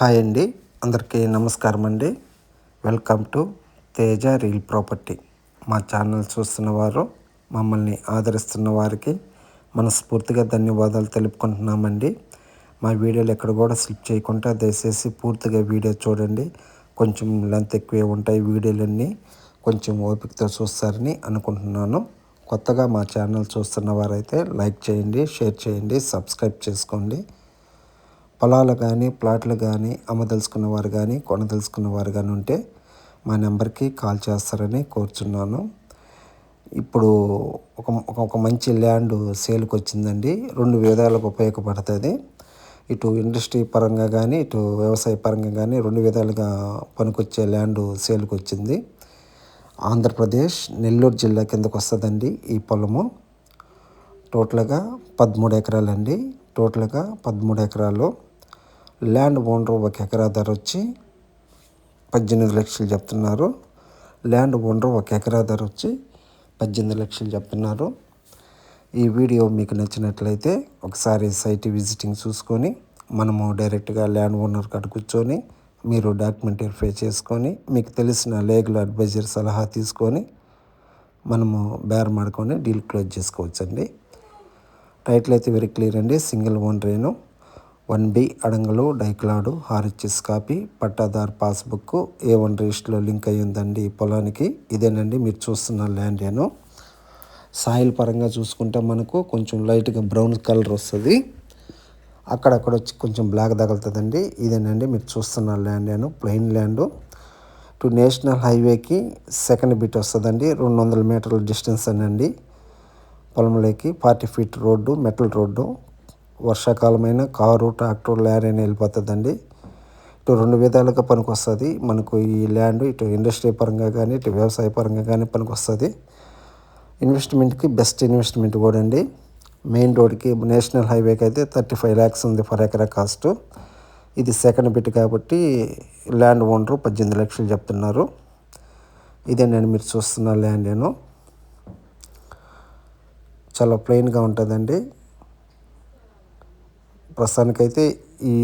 Hi అండి, అందరికీ నమస్కారం అండి. Welcome to Teja real property. మా ఛానల్ చూస్తున్న వారు, మమ్మల్ని ఆదరిస్తున్న వారికి మనస్ఫూర్తిగా ధన్యవాదాలు తెలుపుకుంటున్నామండి. మా వీడియోలు ఎక్కడ కూడా స్లిప్ చేయకుండా దయచేసి పూర్తిగా వీడియో చూడండి. కొంచెం లెంత్ ఎక్కువే ఉంటాయి వీడియోలన్నీ, కొంచెం ఓపికతో చూస్తారని అనుకుంటున్నాను. కొత్తగా మా ఛానల్ చూస్తున్న వారైతే లైక్ చేయండి, షేర్ చేయండి, సబ్స్క్రైబ్ చేసుకోండి. పొలాలు కానీ ప్లాట్లు కానీ అమ్మదలుచుకున్న వారు కానీ కొనదలుచుకున్న వారు కానీ ఉంటే మా నెంబర్కి కాల్ చేస్తారని కోరుచున్నాను. ఇప్పుడు ఒక మంచి ల్యాండ్ సేల్కి వచ్చిందండి. 2 విధాలుగా ఉపయోగపడుతుంది. ఇటు ఇండస్ట్రీ పరంగా కానీ ఇటు వ్యవసాయ పరంగా కానీ 2 విధాలుగా పనికొచ్చే ల్యాండ్ సేల్కి వచ్చింది. ఆంధ్రప్రదేశ్ నెల్లూరు జిల్లా కిందకు వస్తుందండి ఈ పొలము. టోటల్గా 13 ఎకరాలండి. 13 ఎకరాలు. ల్యాండ్ ఓనర్ 1 ఎకరా ధర వచ్చి 18 లక్షలు చెప్తున్నారు. ల్యాండ్ ఓనర్ 1 ఎకరా ధర వచ్చి 18 లక్షలు చెప్తున్నారు. ఈ వీడియో మీకు నచ్చినట్లయితే ఒకసారి సైట్ విజిటింగ్ చూసుకొని మనము డైరెక్ట్గా ల్యాండ్ ఓనర్ కాడ కూర్చొని మీరు డాక్యుమెంట్ వెరిఫై చేసుకొని మీకు తెలిసిన లీగల్ అడ్వైజర్ సలహా తీసుకొని మనము బేరం ఆడుకొని డీల్ క్లోజ్ చేసుకోవచ్చండి. టైటిల్ అయితే వెరీ క్లియర్ అండి. సింగిల్ ఓనరేను. 1B అడంగలు డైక్లాడు RHS కాపీ, పట్టాదార్ పాస్బుక్, A1 రిజిస్టర్లో లింక్ అయ్యి ఉందండి ఈ పొలానికి. ఇదేనండి మీరు చూస్తున్న ల్యాండ్. ఏను సాయిల్ పరంగా చూసుకుంటే మనకు కొంచెం లైట్గా బ్రౌన్ కలర్ వస్తుంది. అక్కడక్కడ వచ్చి కొంచెం బ్లాక్ తగులుతుందండి. ఇదేనండి మీరు చూస్తున్న ల్యాండ్. ఏను ప్లెయిన్ ల్యాండ్. టు నేషనల్ హైవేకి సెకండ్ బిట్ వస్తుందండి. 200 మీటర్ల డిస్టెన్స్ అనండి. పొలంలోకి 40 ఫీట్ రోడ్డు, మెటల్ రోడ్డు. వర్షాకాలమైన కారు, ట్రాక్టర్, లారీ అని వెళ్ళిపోతుందండి. ఇటు 2 విధాలుగా పనికొస్తుంది మనకు ఈ ల్యాండ్. ఇటు ఇండస్ట్రీ పరంగా కానీ ఇటు వ్యవసాయ పరంగా కానీ పనికొస్తుంది. ఇన్వెస్ట్మెంట్కి బెస్ట్ ఇన్వెస్ట్మెంట్ కూడా అండి. మెయిన్ రోడ్కి నేషనల్ హైవేకి అయితే 35 lakhs ఉంది పర్ ఎకరా కాస్ట్. ఇది సెకండ్ బిట్ కాబట్టి ల్యాండ్ ఓనరు 18 లక్షలు చెప్తున్నారు. ఇదే నేను మీరు చూస్తున్న ల్యాండ్. నేను చాలా ప్లెయిన్గా ఉంటుందండి. ప్రస్తుతానికైతే ఈ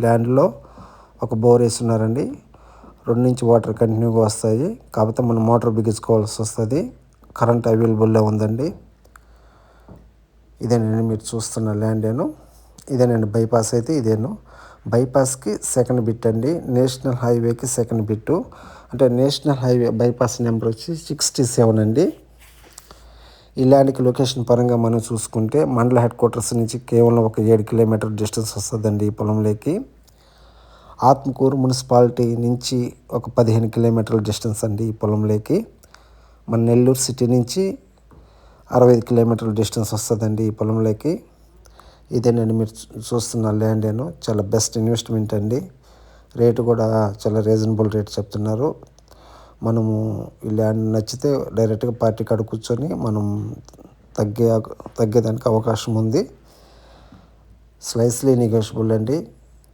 ల్యాండ్లో ఒక బోర్ వేస్తున్నారండి. 2 నుంచి వాటర్ కంటిన్యూగా వస్తాయి. కాకపోతే మనం మోటార్ బిగించుకోవాల్సి వస్తుంది. కరెంట్ అవైలబుల్లో ఉందండి. ఇదేనండి మీరు చూస్తున్న ల్యాండ్. ఇదేనండి బైపాస్ అయితే ఇదేను. బైపాస్కి సెకండ్ బిట్ అండి. నేషనల్ హైవేకి సెకండ్ బిట్టు. అంటే నేషనల్ హైవే బైపాస్ నెంబర్ వచ్చి 67 అండి. ఈ ల్యాండ్కి లొకేషన్ పరంగా మనం చూసుకుంటే మండల హెడ్ క్వార్టర్స్ నుంచి కేవలం ఒక 7 కిలోమీటర్ డిస్టెన్స్ వస్తుందండి ఈ పొలంలోకి. ఆత్మకూరు మున్సిపాలిటీ నుంచి ఒక 15 కిలోమీటర్ల డిస్టెన్స్ అండి ఈ పొలంలోకి. మన నెల్లూరు సిటీ నుంచి 65 కిలోమీటర్ల డిస్టెన్స్ వస్తుందండి ఈ పొలంలోకి. ఇదేనండి మీరు చూస్తున్న ల్యాండ్. చాలా బెస్ట్ ఇన్వెస్ట్మెంట్ అండి. రేటు కూడా చాలా రీజనబుల్ రేట్ చెప్తున్నారు. మనము ఈ ల్యాండ్ నచ్చితే డైరెక్ట్గా పార్టీ కాడ కూర్చొని మనం తగ్గేదానికి అవకాశం ఉంది. స్లైస్లీ నెగోషియబుల్ అండి.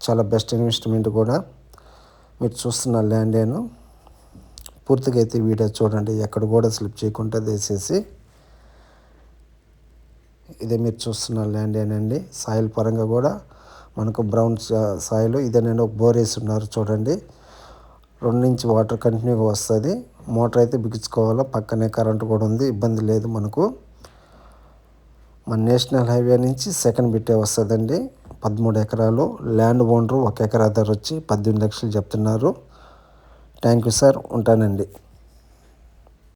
చాలా బెస్ట్ ఇన్వెస్ట్మెంట్ కూడా. మీరు చూస్తున్న ల్యాండ్. పూర్తిగా అయితే వీడియో చూడండి, ఎక్కడ కూడా స్లిప్ చేయకుండా దయచేసి. ఇదే మీరు చూస్తున్న ల్యాండ్. ఏనండి సాయిల్ పరంగా కూడా మనకు బ్రౌన్ సాయిల్. ఇదేనండి ఒక బోర్ వేసి ఉన్నారు చూడండి. 2 నుంచి వాటర్ కంటిన్యూగా వస్తుంది. మోటార్ అయితే బిగించుకోవాలా. పక్కనే కరెంటు కూడా ఉంది, ఇబ్బంది లేదు మనకు. మన నేషనల్ హైవే నుంచి సెకండ్ బిట్టే వస్తుందండి. 13 ఎకరాలు. ల్యాండ్ ఓనరు 1 ఎకరా ధర వచ్చి 18 లక్షలు చెప్తున్నారు. Thank you sir. ఉంటానండి.